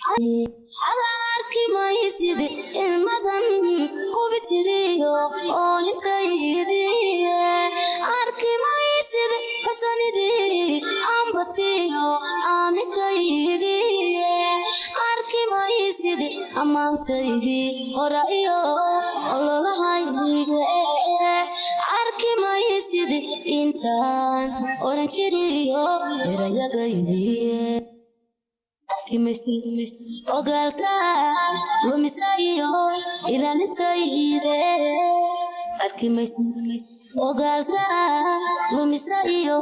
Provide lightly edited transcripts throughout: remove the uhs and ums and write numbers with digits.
Alarki maisidi ilmadan kubitiriyo onikayiriye arki maisidi hasanidi ambatiyo amikayiriye arki maisidi amantaydi horaiyo ololahaydige arki maisidi intan oranchiriyo erayagaydiye Kimisi ogalka lumisayo ilanitayire Kimisi ogalka lumisayo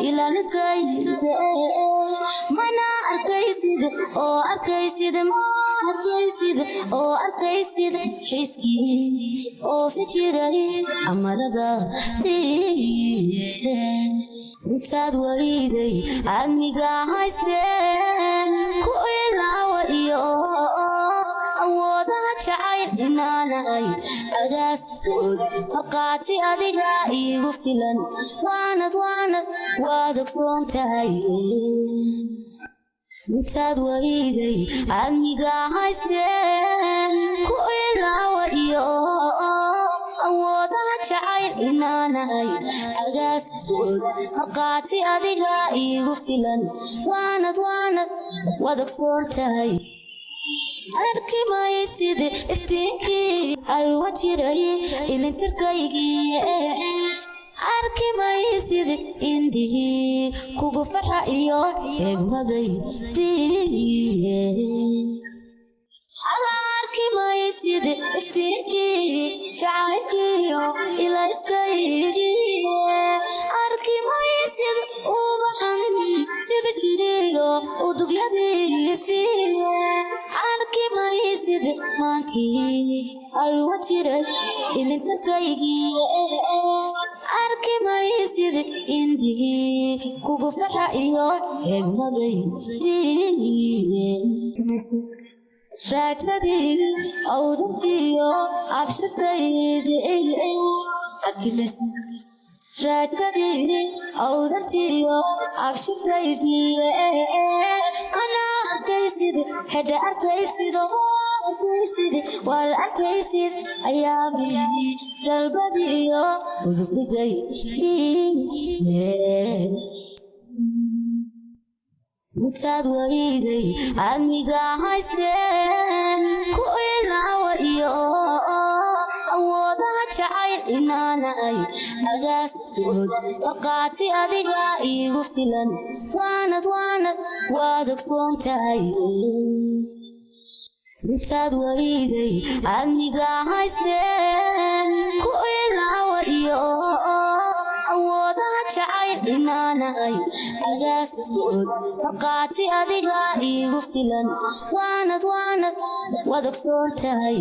ilanitayire mana arkaysid shiski o fikiray amarada Tad wariday aniga haysteen ku ilaawa iyo awooda jacayl inaanay agaasgood maqaati adiga iigu filan waanad waad ogsoon tahay Tad wariday aniga haysteen ku ilaawa iyo awooda jacayl inaanay agaasgood maqaati adiga iigu filan waanad waad ogsoon tahay arki maysidi iftiinkii alwa jiray ilintirkaygii arki maysidi indhihii kugu farxa iyo eegmadaydii Alarki maisidi iftiinkii jacaylkiyo ilayskaygiye arki maisidi ubaxan sida jiriyo udugyadiisiye arki maisidi maankii alwa jiray ilintakaygiye arki maisidi indhihii kugu farxa iyo eegmadaydii Rajadi awdatiyo abshirtaydi arkilesi Rajadi awdatiyo abshirtaydi ana arkaysid hada arkaysid war arkaysid ayaami dalbadiyo udubigay Tad wariday aniga haysteen ku ilaawa iyo awooda jacayl inaanay agaasgood maqaati adiga iigu filan waanad waad ogsoon tahay Tad wariday aniga haysteen ku ilaawa iyo awooda jacayl inaanay agaasgood maqaati adiga iigu filan waanad waad ogsoon tahay